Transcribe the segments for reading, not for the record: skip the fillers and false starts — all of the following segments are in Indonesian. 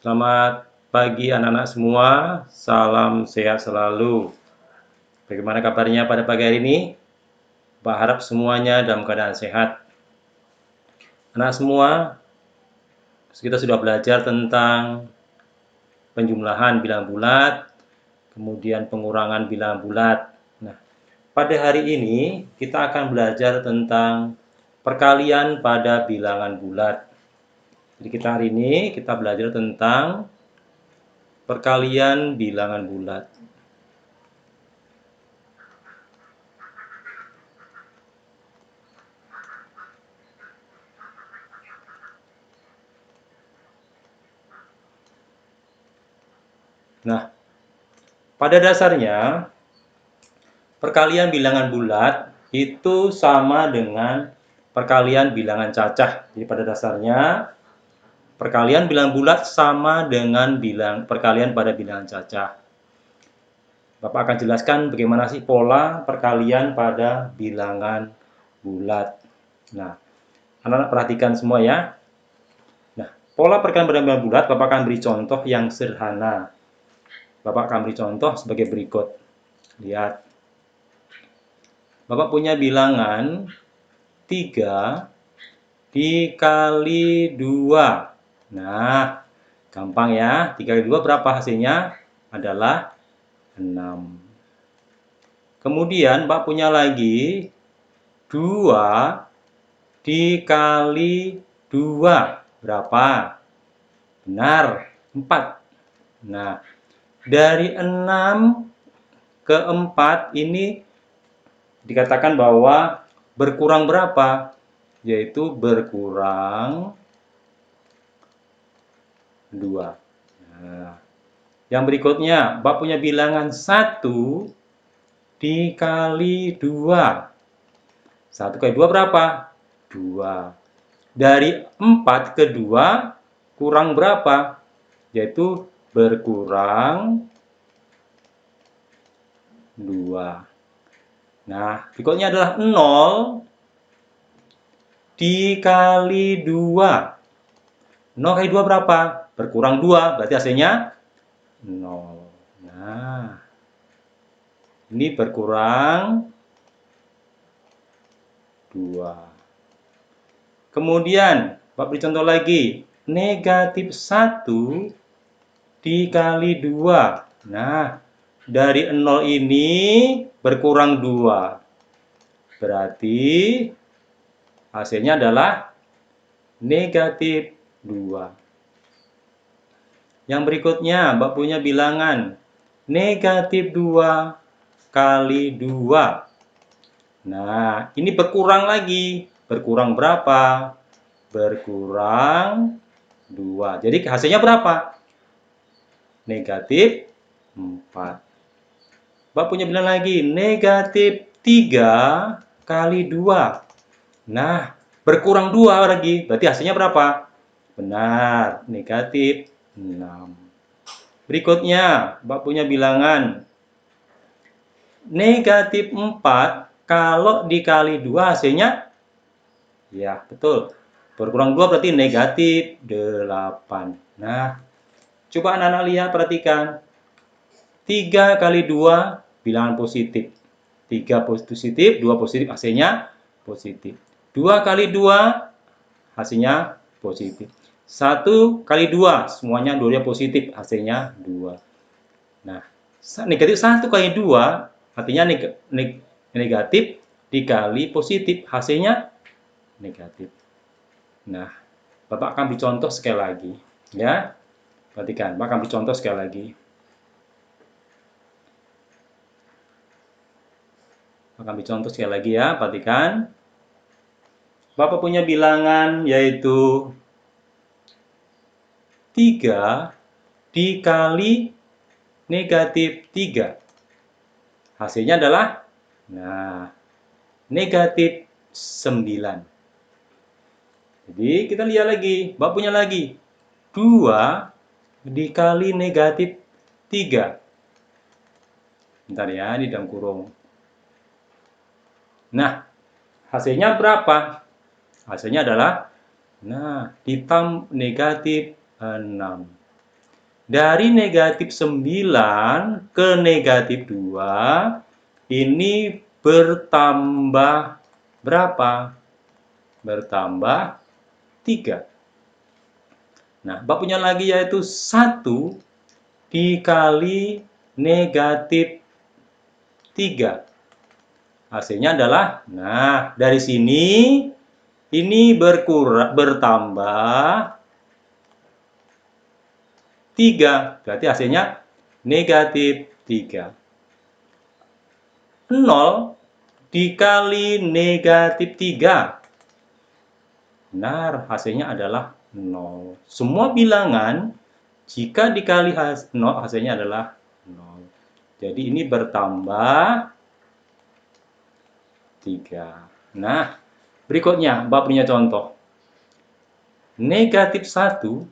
Selamat pagi anak-anak semua, salam sehat selalu. Bagaimana kabarnya pada pagi hari ini? Pak harap semuanya dalam keadaan sehat. Anak semua, kita sudah belajar tentang penjumlahan bilangan bulat, kemudian pengurangan bilangan bulat. Nah, pada hari ini kita akan belajar tentang perkalian pada bilangan bulat. Jadi hari ini kita belajar tentang perkalian bilangan bulat. Nah, pada dasarnya perkalian bilangan bulat itu sama dengan perkalian bilangan cacah. Jadi pada dasarnya perkalian bilangan bulat sama dengan perkalian pada bilangan cacah. Bapak akan jelaskan bagaimana sih pola perkalian pada bilangan bulat. Nah, anak-anak perhatikan semua ya. Nah, pola perkalian pada bilangan bulat Bapak akan beri contoh yang sederhana. Bapak akan beri contoh sebagai berikut. Lihat. Bapak punya bilangan 3 dikali 2. Nah, gampang ya. 3 kali 2 berapa hasilnya? Adalah 6. Kemudian Pak punya lagi 2 dikali 2. Berapa? Benar, 4. Nah, dari 6 ke 4 ini dikatakan bahwa berkurang berapa? Yaitu berkurang 2. Nah, yang berikutnya, Bapak punya bilangan 1 dikali 2. 1 kali 2 berapa? 2. Dari 4 ke 2 kurang berapa? Yaitu berkurang 2. Nah, berikutnya adalah 0 dikali 2. 0 kali 2 berapa? Berkurang 2, berarti hasilnya 0. Nah, ini berkurang 2. Kemudian, Bapak beri contoh lagi. Negatif 1 dikali 2. Nah, dari 0 ini berkurang 2. Berarti hasilnya adalah negatif 2. Yang berikutnya, Bapak punya bilangan negatif 2 kali 2. Nah, ini berkurang lagi. Berkurang berapa? Berkurang 2. Jadi hasilnya berapa? Negatif 4. Bapak punya bilangan lagi negatif 3 kali 2. Nah, berkurang 2 lagi. Berarti hasilnya berapa? Benar, negatif 6. Berikutnya, Bapak punya bilangan negatif 4 kalau dikali 2 hasilnya, ya betul, berkurang 2 berarti negatif 8. Nah, coba anak-anak lihat, perhatikan. 3 kali 2 bilangan positif. 3 positif, 2 positif, hasilnya positif. 2 kali 2 hasilnya positif. 1 kali 2, semuanya dua positif, hasilnya 2. Nah, negatif 1 kali 2 artinya negatif dikali positif, hasilnya negatif. Nah, Bapak akan beri contoh sekali lagi. Ya, perhatikan, Bapak akan beri contoh sekali lagi. Akan beri contoh sekali lagi ya, perhatikan. Bapak punya bilangan yaitu 3 dikali negatif 3. Hasilnya adalah, nah, negatif 9. Jadi kita lihat lagi, Bapak punya lagi 2 dikali negatif 3. Bentar ya, di dalam kurung. Nah, hasilnya berapa? Hasilnya adalah, nah, negatif 6. Dari negatif 9 ke negatif 2, ini bertambah berapa? Bertambah 3. Nah, bab punya lagi yaitu 1 dikali negatif 3. Hasilnya adalah, nah, dari sini ini bertambah 3. Berarti hasilnya negatif 3. 0 dikali negatif 3. Benar, hasilnya adalah 0. Semua bilangan jika dikali 0, hasilnya adalah 0. Jadi ini bertambah 3. Nah, berikutnya Bapak punya contoh. Negatif 1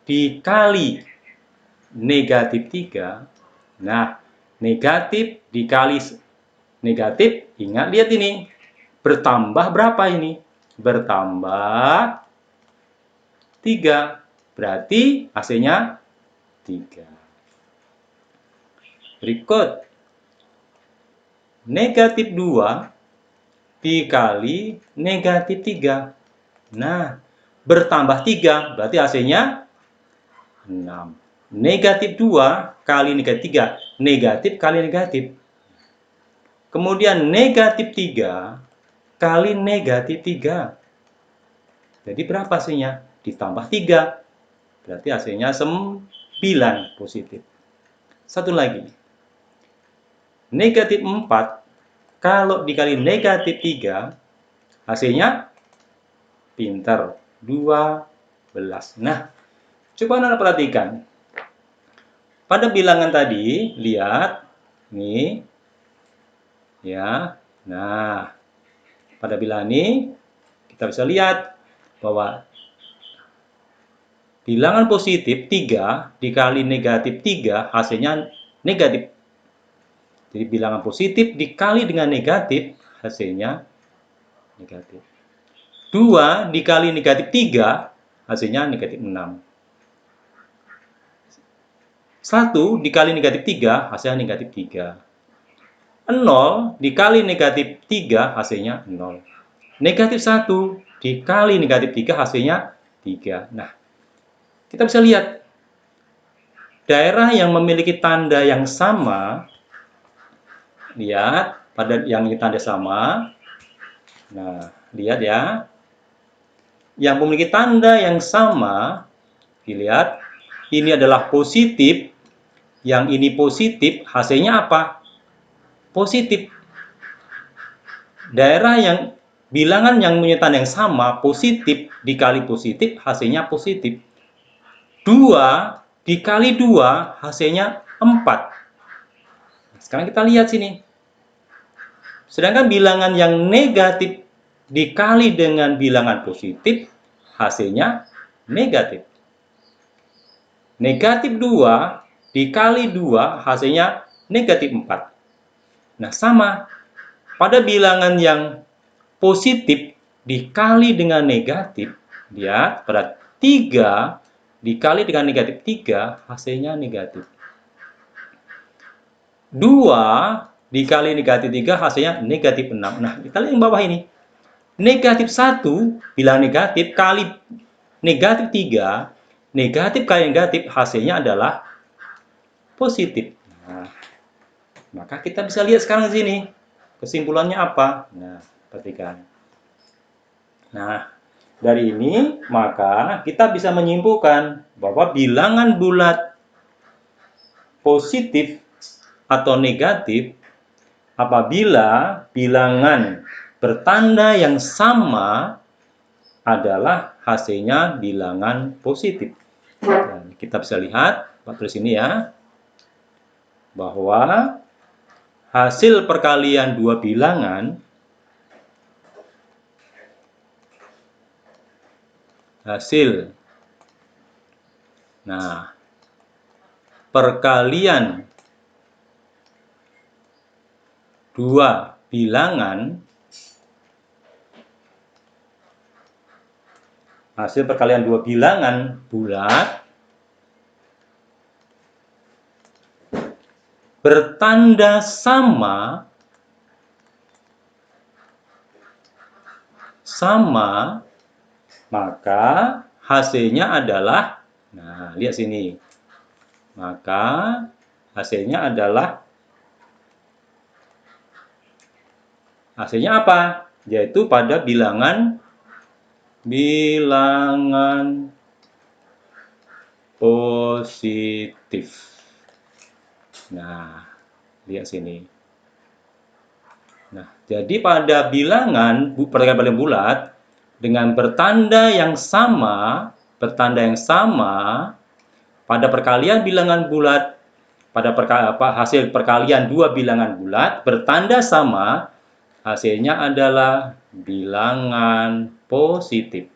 dikali negatif 3. Nah, negatif dikali negatif, ingat lihat ini. Bertambah berapa ini? Bertambah 3. Berarti hasilnya 3. Berikut. Negatif 2 dikali negatif 3. Nah, bertambah 3. Berarti hasilnya 6. Negatif 2 kali negatif 3. Negatif kali negatif. Kemudian negatif 3 kali negatif 3. Jadi berapa hasilnya? Ditambah 3. Berarti hasilnya 9 positif. Satu lagi. Negatif 4 kalau dikali negatif 3, hasilnya pintar, 12. Nah, coba Anda perhatikan. Pada bilangan tadi, lihat. Nih. Ya. Nah, pada bilangan ini, kita bisa lihat bahwa bilangan positif 3 dikali negatif 3 hasilnya negatif. Jadi bilangan positif dikali dengan negatif hasilnya negatif. 2 dikali negatif 3 hasilnya negatif 6. 1 dikali negatif 3 hasilnya negatif 3. 0 dikali negatif 3 hasilnya 0. Negatif 1 dikali negatif 3 hasilnya 3. Nah, kita bisa lihat daerah yang memiliki tanda yang sama. Lihat pada yang tanda sama. Nah, lihat ya. Yang memiliki tanda yang sama, dilihat. Ini adalah positif. Yang ini positif, hasilnya apa? Positif. Daerah yang bilangan yang punya tanda yang sama, positif dikali positif, hasilnya positif. 2 dikali 2, hasilnya 4. Sekarang kita lihat sini. Sedangkan bilangan yang negatif dikali dengan bilangan positif, hasilnya negatif. Negatif 2 dikali 2, hasilnya negatif 4. Nah, sama. Pada bilangan yang positif dikali dengan negatif, lihat pada 3 dikali dengan negatif 3, hasilnya negatif. 2 dikali negatif 3, hasilnya negatif 6. Nah, kita lihat yang bawah ini. Negatif 1 bilangan negatif kali negatif 3, negatif kali negatif, hasilnya adalah positif. Nah, maka kita bisa lihat sekarang di sini. Kesimpulannya apa? Nah, perhatikan. Nah, dari ini maka kita bisa menyimpulkan bahwa bilangan bulat positif atau negatif apabila bilangan bertanda yang sama adalah hasilnya bilangan positif. Dan kita bisa lihat, Pak tulis ini ya, bahwa hasil perkalian dua bilangan perkalian dua bilangan bulat bertanda sama, maka hasilnya adalah, nah lihat sini, maka hasilnya apa? Yaitu pada bilangan positif. Nah, lihat sini. Nah, jadi pada bilangan perkalian bulat dengan bertanda yang sama, pada perkalian bilangan bulat, pada hasil perkalian dua bilangan bulat bertanda sama, hasilnya adalah bilangan positif.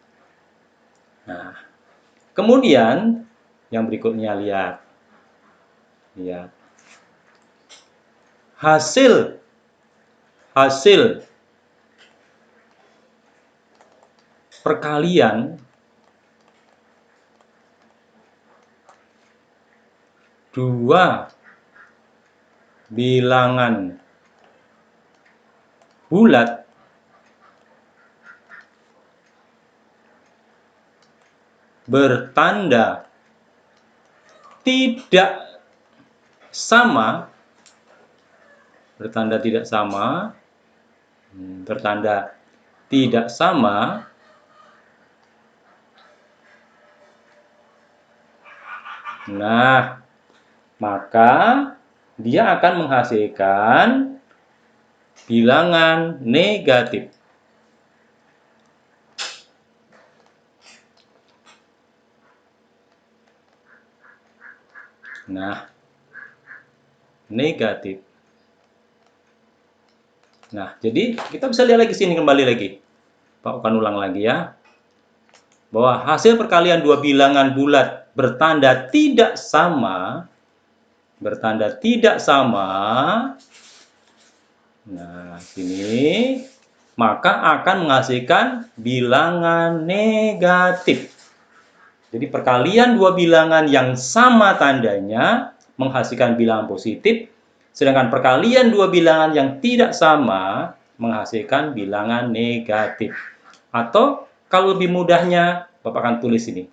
Nah, kemudian yang berikutnya lihat. Hasil perkalian dua bilangan bulat bertanda tidak sama, nah, maka dia akan menghasilkan bilangan negatif. Nah, negatif. Nah, jadi kita bisa lihat lagi sini, kembali lagi. Pak akan ulang lagi ya. Bahwa hasil perkalian dua bilangan bulat bertanda tidak sama, nah sini, maka akan menghasilkan bilangan negatif. Jadi perkalian dua bilangan yang sama tandanya menghasilkan bilangan positif, sedangkan perkalian dua bilangan yang tidak sama menghasilkan bilangan negatif. Atau kalau lebih mudahnya, Bapak akan tulis ini.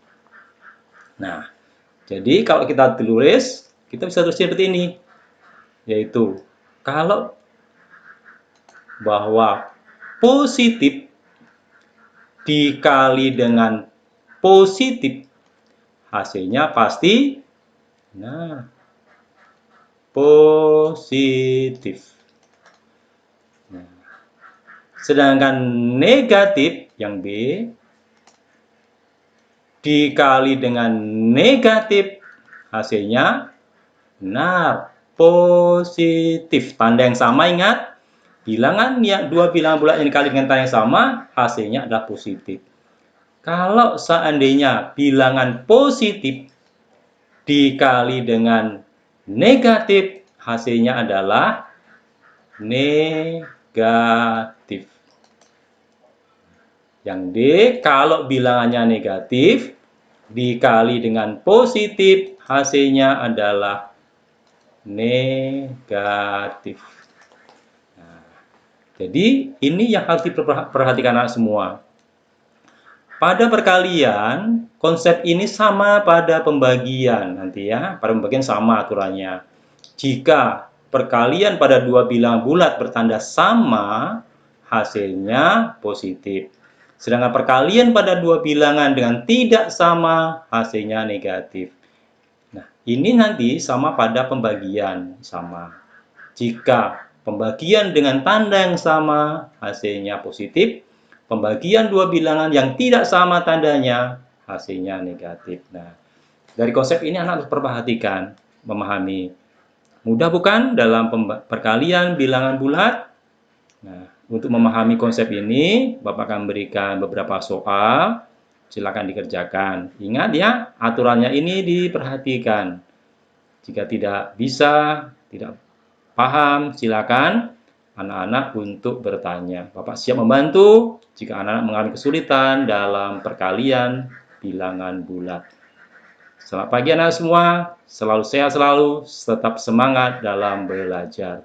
Nah, jadi kalau kita tulis, kita bisa tulis seperti ini. Yaitu, kalau bahwa positif dikali dengan positif, hasilnya pasti positif. Nah, sedangkan negatif yang B dikali dengan negatif, hasilnya positif. Tanda yang sama, ingat, dua bilangan bulat yang dikali dengan tanda yang sama, hasilnya adalah positif. Kalau seandainya bilangan positif dikali dengan negatif, hasilnya adalah negatif. Yang D, kalau bilangannya negatif dikali dengan positif, hasilnya adalah negatif. Nah, jadi ini yang harus diperhatikan anak semua. Pada perkalian, konsep ini sama pada pembagian nanti ya. Pada pembagian sama aturannya. Jika perkalian pada dua bilangan bulat bertanda sama, hasilnya positif. Sedangkan perkalian pada dua bilangan dengan tidak sama, hasilnya negatif. Nah, ini nanti sama pada pembagian, sama. Jika pembagian dengan tanda yang sama, hasilnya positif. Pembagian dua bilangan yang tidak sama tandanya, hasilnya negatif. Nah, dari konsep ini anak harus perhatikan, memahami. Mudah bukan dalam perkalian bilangan bulat? Nah, untuk memahami konsep ini, Bapak akan berikan beberapa soal. Silakan dikerjakan. Ingat ya, aturannya ini diperhatikan. Jika tidak bisa, tidak paham, silakan anak-anak untuk bertanya. Bapak siap membantu jika anak-anak mengalami kesulitan dalam perkalian bilangan bulat. Selamat pagi anak semua, selalu sehat selalu, tetap semangat dalam belajar.